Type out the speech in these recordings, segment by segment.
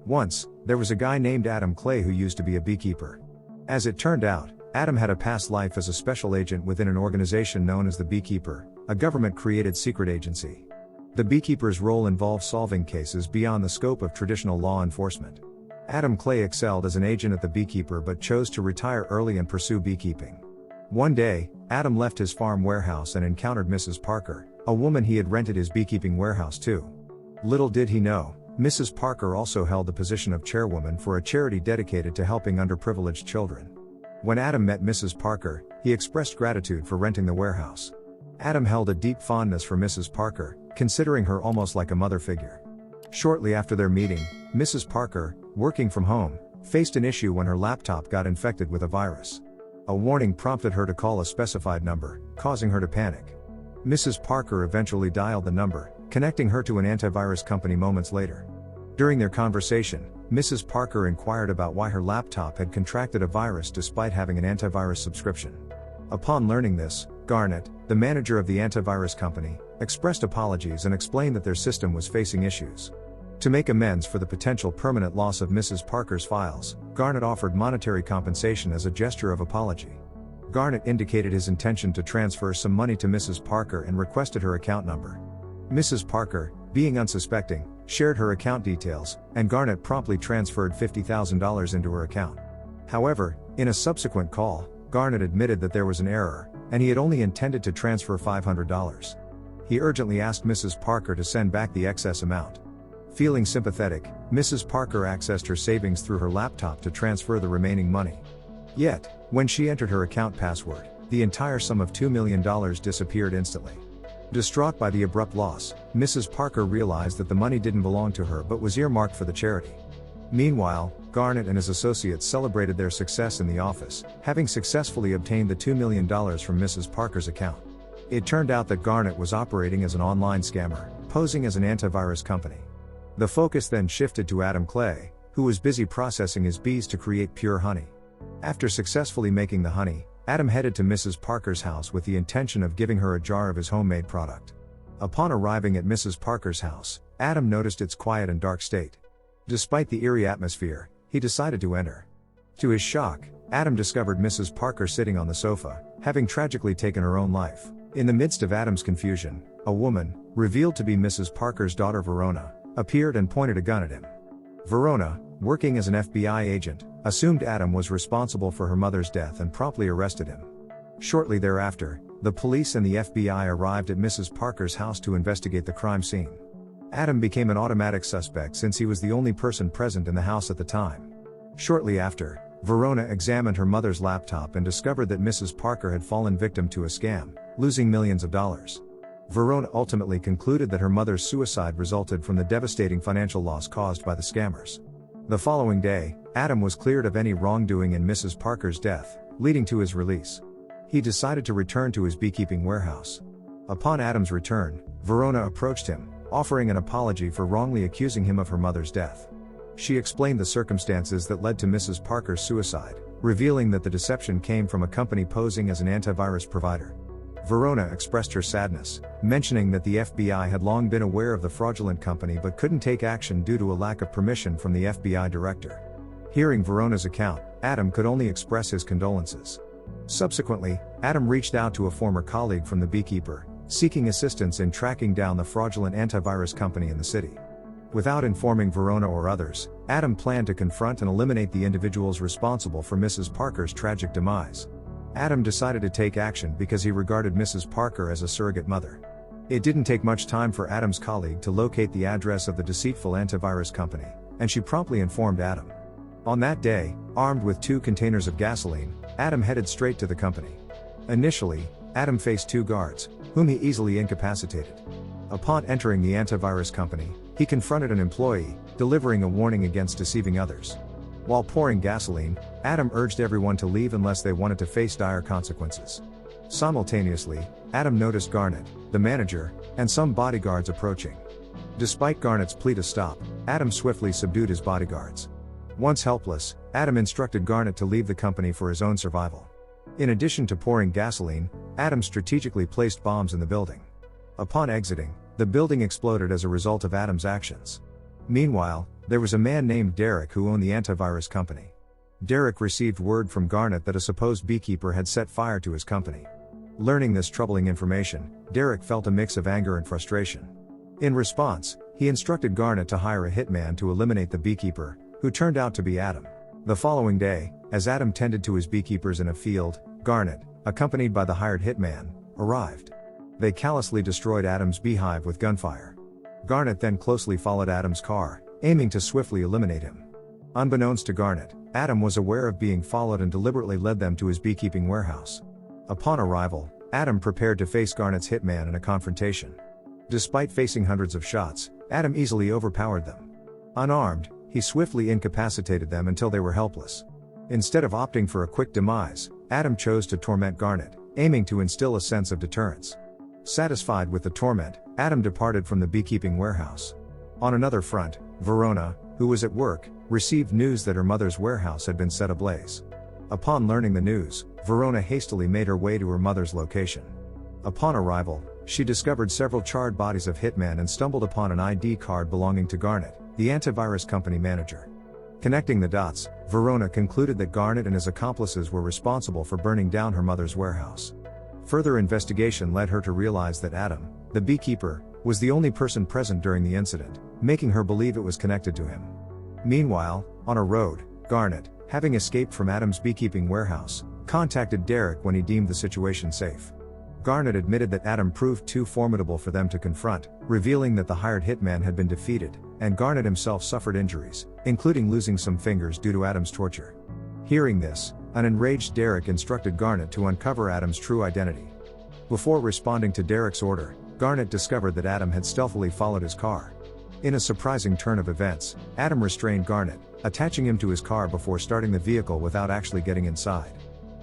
Once, there was a guy named Adam Clay who used to be a beekeeper. As it turned out, Adam had a past life as a special agent within an organization known as the Beekeeper, a government-created secret agency. The Beekeeper's role involved solving cases beyond the scope of traditional law enforcement. Adam Clay excelled as an agent at the Beekeeper but chose to retire early and pursue beekeeping. One day, Adam left his farm warehouse and encountered Mrs. Parker, a woman he had rented his beekeeping warehouse to. Little did he know, Mrs. Parker also held the position of chairwoman for a charity dedicated to helping underprivileged children. When Adam met Mrs. Parker, he expressed gratitude for renting the warehouse. Adam held a deep fondness for Mrs. Parker, considering her almost like a mother figure. Shortly after their meeting, Mrs. Parker, working from home, faced an issue when her laptop got infected with a virus. A warning prompted her to call a specified number, causing her to panic. Mrs. Parker eventually dialed the number, connecting her to an antivirus company moments later. During their conversation, Mrs. Parker inquired about why her laptop had contracted a virus despite having an antivirus subscription. Upon learning this, Garnet, the manager of the antivirus company, expressed apologies and explained that their system was facing issues. To make amends for the potential permanent loss of Mrs. Parker's files, Garnet offered monetary compensation as a gesture of apology. Garnet indicated his intention to transfer some money to Mrs. Parker and requested her account number. Mrs. Parker, being unsuspecting, shared her account details, and Garnet promptly transferred $50,000 into her account. However, in a subsequent call, Garnet admitted that there was an error, and he had only intended to transfer $500. He urgently asked Mrs. Parker to send back the excess amount. Feeling sympathetic, Mrs. Parker accessed her savings through her laptop to transfer the remaining money. Yet, when she entered her account password, the entire sum of $2 million disappeared instantly. Distraught by the abrupt loss, Mrs. Parker realized that the money didn't belong to her but was earmarked for the charity. Meanwhile, Garnet and his associates celebrated their success in the office, having successfully obtained the $2 million from Mrs. Parker's account. It turned out that Garnet was operating as an online scammer, posing as an antivirus company. The focus then shifted to Adam Clay, who was busy processing his bees to create pure honey. After successfully making the honey, Adam headed to Mrs. Parker's house with the intention of giving her a jar of his homemade product. Upon arriving at Mrs. Parker's house, Adam noticed its quiet and dark state. Despite the eerie atmosphere, he decided to enter. To his shock, Adam discovered Mrs. Parker sitting on the sofa, having tragically taken her own life. In the midst of Adam's confusion, a woman, revealed to be Mrs. Parker's daughter Verona, appeared and pointed a gun at him. Verona, working as an FBI agent, assumed Adam was responsible for her mother's death and promptly arrested him. Shortly thereafter, the police and the FBI arrived at Mrs. Parker's house to investigate the crime scene. Adam became an automatic suspect since he was the only person present in the house at the time. Shortly after, Verona examined her mother's laptop and discovered that Mrs. Parker had fallen victim to a scam, losing millions of dollars. Verona ultimately concluded that her mother's suicide resulted from the devastating financial loss caused by the scammers. The following day, Adam was cleared of any wrongdoing in Mrs. Parker's death, leading to his release. He decided to return to his beekeeping warehouse. Upon Adam's return, Verona approached him, offering an apology for wrongly accusing him of her mother's death. She explained the circumstances that led to Mrs. Parker's suicide, revealing that the deception came from a company posing as an antivirus provider. Verona expressed her sadness, mentioning that the FBI had long been aware of the fraudulent company but couldn't take action due to a lack of permission from the FBI director. Hearing Verona's account, Adam could only express his condolences. Subsequently, Adam reached out to a former colleague from the Beekeeper, seeking assistance in tracking down the fraudulent antivirus company in the city. Without informing Verona or others, Adam planned to confront and eliminate the individuals responsible for Mrs. Parker's tragic demise. Adam decided to take action because he regarded Mrs. Parker as a surrogate mother. It didn't take much time for Adam's colleague to locate the address of the deceitful antivirus company, and she promptly informed Adam. On that day, armed with 2 containers of gasoline, Adam headed straight to the company. Initially, Adam faced 2 guards, whom he easily incapacitated. Upon entering the antivirus company, he confronted an employee, delivering a warning against deceiving others. While pouring gasoline, Adam urged everyone to leave unless they wanted to face dire consequences. Simultaneously, Adam noticed Garnet, the manager, and some bodyguards approaching. Despite Garnet's plea to stop, Adam swiftly subdued his bodyguards. Once helpless, Adam instructed Garnet to leave the company for his own survival. In addition to pouring gasoline, Adam strategically placed bombs in the building. Upon exiting, the building exploded as a result of Adam's actions. Meanwhile, There was a man named Derek who owned the antivirus company. Derek received word from Garnet that a supposed beekeeper had set fire to his company. Learning this troubling information, Derek felt a mix of anger and frustration. In response, he instructed Garnet to hire a hitman to eliminate the beekeeper, who turned out to be Adam. The following day, as Adam tended to his beekeepers in a field, Garnet, accompanied by the hired hitman, arrived. They callously destroyed Adam's beehive with gunfire. Garnet then closely followed Adam's car, aiming to swiftly eliminate him. Unbeknownst to Garnet, Adam was aware of being followed and deliberately led them to his beekeeping warehouse. Upon arrival, Adam prepared to face Garnet's hitman in a confrontation. Despite facing hundreds of shots, Adam easily overpowered them. Unarmed, he swiftly incapacitated them until they were helpless. Instead of opting for a quick demise, Adam chose to torment Garnet, aiming to instill a sense of deterrence. Satisfied with the torment, Adam departed from the beekeeping warehouse. On another front, Verona, who was at work, received news that her mother's warehouse had been set ablaze. Upon learning the news, Verona hastily made her way to her mother's location. Upon arrival, she discovered several charred bodies of hitmen and stumbled upon an ID card belonging to Garnet, the antivirus company manager. Connecting the dots, Verona concluded that Garnet and his accomplices were responsible for burning down her mother's warehouse. Further investigation led her to realize that Adam, the beekeeper, was the only person present during the incident, making her believe it was connected to him. Meanwhile, on a road, Garnet, having escaped from Adam's beekeeping warehouse, contacted Derek when he deemed the situation safe. Garnet admitted that Adam proved too formidable for them to confront, revealing that the hired hitman had been defeated, and Garnet himself suffered injuries, including losing some fingers due to Adam's torture. Hearing this, an enraged Derek instructed Garnet to uncover Adam's true identity. Before responding to Derek's order, Garnet discovered that Adam had stealthily followed his car. In a surprising turn of events, Adam restrained Garnet, attaching him to his car before starting the vehicle without actually getting inside.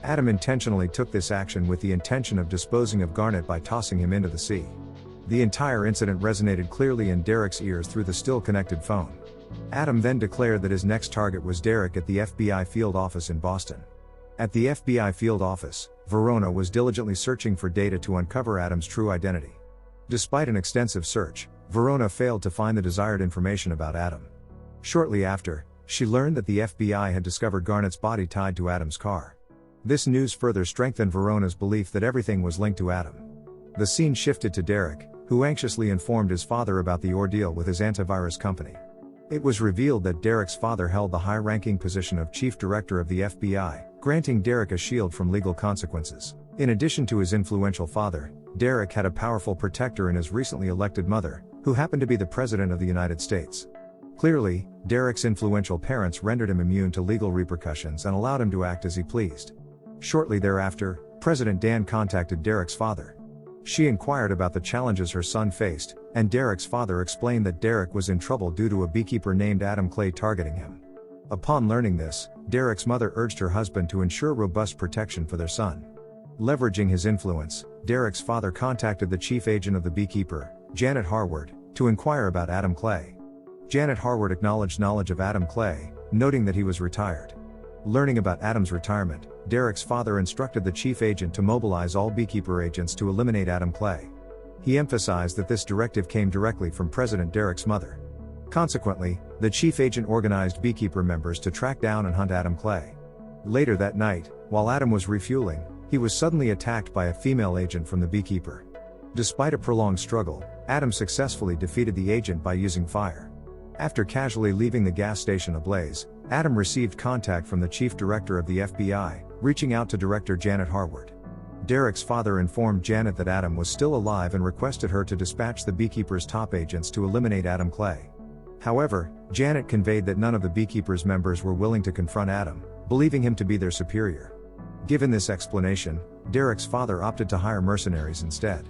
Adam intentionally took this action with the intention of disposing of Garnet by tossing him into the sea. The entire incident resonated clearly in Derek's ears through the still-connected phone. Adam then declared that his next target was Derek at the FBI field office in Boston. At the FBI field office, Verona was diligently searching for data to uncover Adam's true identity. Despite an extensive search, Verona failed to find the desired information about Adam. Shortly after, she learned that the FBI had discovered Garnet's body tied to Adam's car. This news further strengthened Verona's belief that everything was linked to Adam. The scene shifted to Derek, who anxiously informed his father about the ordeal with his antivirus company. It was revealed that Derek's father held the high-ranking position of chief director of the FBI, granting Derek a shield from legal consequences. In addition to his influential father, Derek had a powerful protector in his recently elected mother, who happened to be the President of the United States. Clearly, Derek's influential parents rendered him immune to legal repercussions and allowed him to act as he pleased. Shortly thereafter, President Dan contacted Derek's father. She inquired about the challenges her son faced, and Derek's father explained that Derek was in trouble due to a beekeeper named Adam Clay targeting him. Upon learning this, Derek's mother urged her husband to ensure robust protection for their son. Leveraging his influence, Derek's father contacted the chief agent of the Beekeeper, Janet Harward, to inquire about Adam Clay. Janet Harward acknowledged knowledge of Adam Clay, noting that he was retired. Learning about Adam's retirement, Derek's father instructed the chief agent to mobilize all Beekeeper agents to eliminate Adam Clay. He emphasized that this directive came directly from President Derek's mother. Consequently, the chief agent organized Beekeeper members to track down and hunt Adam Clay. Later that night, while Adam was refueling, he was suddenly attacked by a female agent from the Beekeeper. Despite a prolonged struggle, Adam successfully defeated the agent by using fire. After casually leaving the gas station ablaze, Adam received contact from the chief director of the FBI, reaching out to Director Janet Harward. Derek's father informed Janet that Adam was still alive and requested her to dispatch the Beekeeper's top agents to eliminate Adam Clay. However, Janet conveyed that none of the Beekeeper's members were willing to confront Adam, believing him to be their superior. Given this explanation, Derek's father opted to hire mercenaries instead.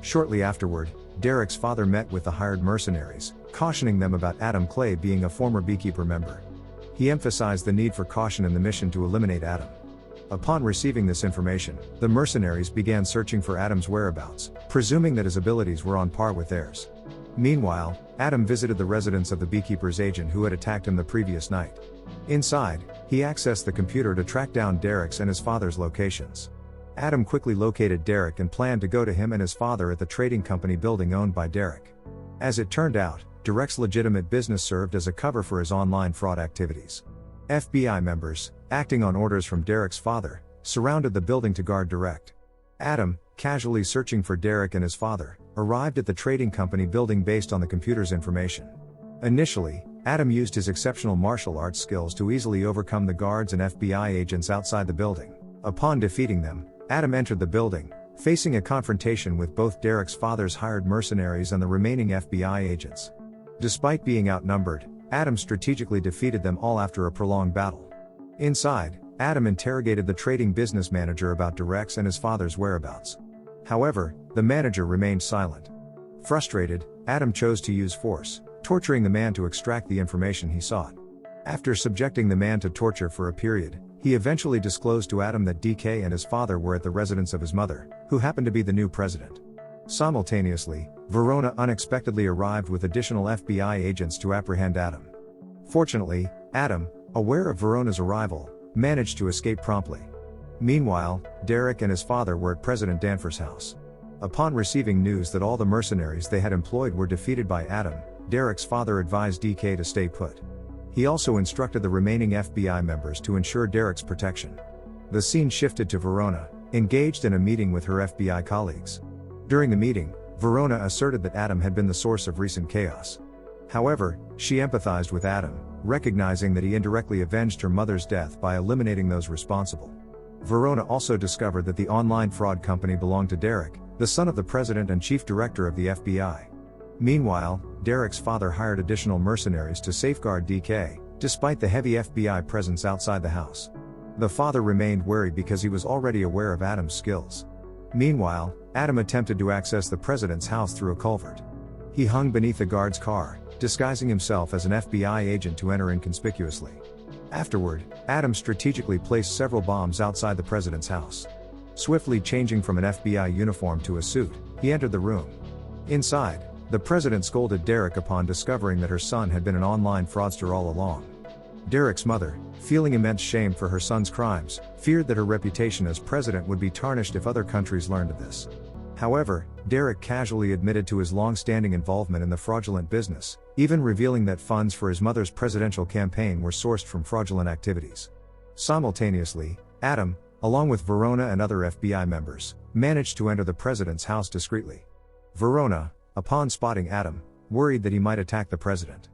Shortly afterward, Derek's father met with the hired mercenaries, cautioning them about Adam Clay being a former Beekeeper member. He emphasized the need for caution in the mission to eliminate Adam. Upon receiving this information, the mercenaries began searching for Adam's whereabouts, presuming that his abilities were on par with theirs. Meanwhile, Adam visited the residence of the Beekeeper's agent who had attacked him the previous night. Inside, he accessed the computer to track down Derek's and his father's locations. Adam quickly located Derek and planned to go to him and his father at the trading company building owned by Derek. As it turned out, Derek's legitimate business served as a cover for his online fraud activities. FBI members, acting on orders from Derek's father, surrounded the building to guard Derek. Adam, casually searching for Derek and his father, arrived at the trading company building based on the computer's information. Initially, Adam used his exceptional martial arts skills to easily overcome the guards and FBI agents outside the building. Upon defeating them, Adam entered the building, facing a confrontation with both Derek's father's hired mercenaries and the remaining FBI agents. Despite being outnumbered, Adam strategically defeated them all after a prolonged battle. Inside, Adam interrogated the trading business manager about Derek's and his father's whereabouts. However, the manager remained silent. Frustrated, Adam chose to use force, torturing the man to extract the information he sought. After subjecting the man to torture for a period, he eventually disclosed to Adam that DK and his father were at the residence of his mother, who happened to be the new president. Simultaneously, Verona unexpectedly arrived with additional FBI agents to apprehend Adam. Fortunately, Adam, aware of Verona's arrival, managed to escape promptly. Meanwhile, Derek and his father were at President Danforth's house. Upon receiving news that all the mercenaries they had employed were defeated by Adam, Derek's father advised DK to stay put. He also instructed the remaining FBI members to ensure Derek's protection. The scene shifted to Verona, engaged in a meeting with her FBI colleagues. During the meeting, Verona asserted that Adam had been the source of recent chaos. However, she empathized with Adam, recognizing that he indirectly avenged her mother's death by eliminating those responsible. Verona also discovered that the online fraud company belonged to Derek, the son of the president and chief director of the FBI. Meanwhile, Derek's father hired additional mercenaries to safeguard DK, despite the heavy FBI presence outside the house. The father remained wary because he was already aware of Adam's skills. Meanwhile, Adam attempted to access the president's house through a culvert. He hung beneath the guard's car, disguising himself as an FBI agent to enter inconspicuously. Afterward, Adam strategically placed several bombs outside the president's house. Swiftly changing from an FBI uniform to a suit, he entered the room. Inside, the president scolded Derek upon discovering that her son had been an online fraudster all along. Derek's mother, feeling immense shame for her son's crimes, feared that her reputation as president would be tarnished if other countries learned of this. However, Derek casually admitted to his long-standing involvement in the fraudulent business, even revealing that funds for his mother's presidential campaign were sourced from fraudulent activities. Simultaneously, Adam, along with Verona and other FBI members, managed to enter the president's house discreetly. Verona, upon spotting Adam, worried that he might attack the president.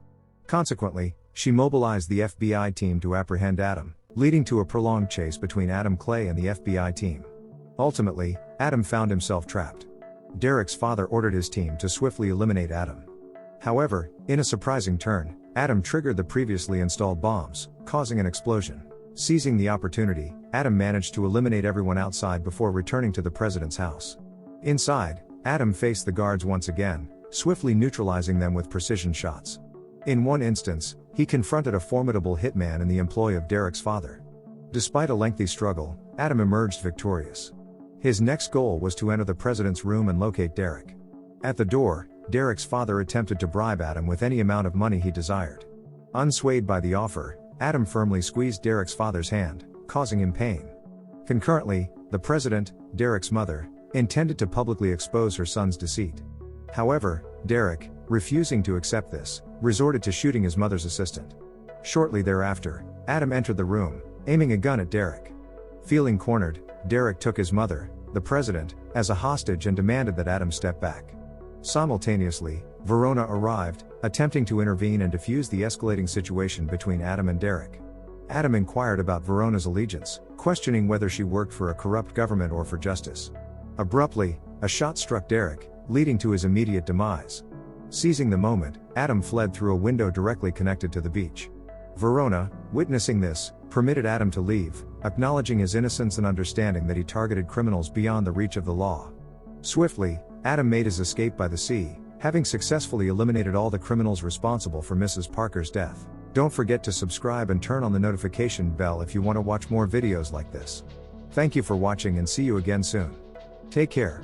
Consequently, she mobilized the FBI team to apprehend Adam, leading to a prolonged chase between Adam Clay and the FBI team. Ultimately, Adam found himself trapped. Derek's father ordered his team to swiftly eliminate Adam. However, in a surprising turn, Adam triggered the previously installed bombs, causing an explosion. Seizing the opportunity, Adam managed to eliminate everyone outside before returning to the president's house. Inside, Adam faced the guards once again, swiftly neutralizing them with precision shots. In one instance, he confronted a formidable hitman in the employ of Derek's father. Despite a lengthy struggle, Adam emerged victorious. His next goal was to enter the president's room and locate Derek. At the door, Derek's father attempted to bribe Adam with any amount of money he desired. Unswayed by the offer, Adam firmly squeezed Derek's father's hand, causing him pain. Concurrently, the president, Derek's mother, intended to publicly expose her son's deceit. However, Derek, refusing to accept this, resorted to shooting his mother's assistant. Shortly thereafter, Adam entered the room, aiming a gun at Derek. Feeling cornered, Derek took his mother, the president, as a hostage and demanded that Adam step back. Simultaneously, Verona arrived, attempting to intervene and defuse the escalating situation between Adam and Derek. Adam inquired about Verona's allegiance, questioning whether she worked for a corrupt government or for justice. Abruptly, a shot struck Derek, leading to his immediate demise. Seizing the moment, Adam fled through a window directly connected to the beach. Verona, witnessing this, permitted Adam to leave, acknowledging his innocence and understanding that he targeted criminals beyond the reach of the law. Swiftly, Adam made his escape by the sea, having successfully eliminated all the criminals responsible for Mrs. Parker's death. Don't forget to subscribe and turn on the notification bell if you want to watch more videos like this. Thank you for watching and see you again soon. Take care.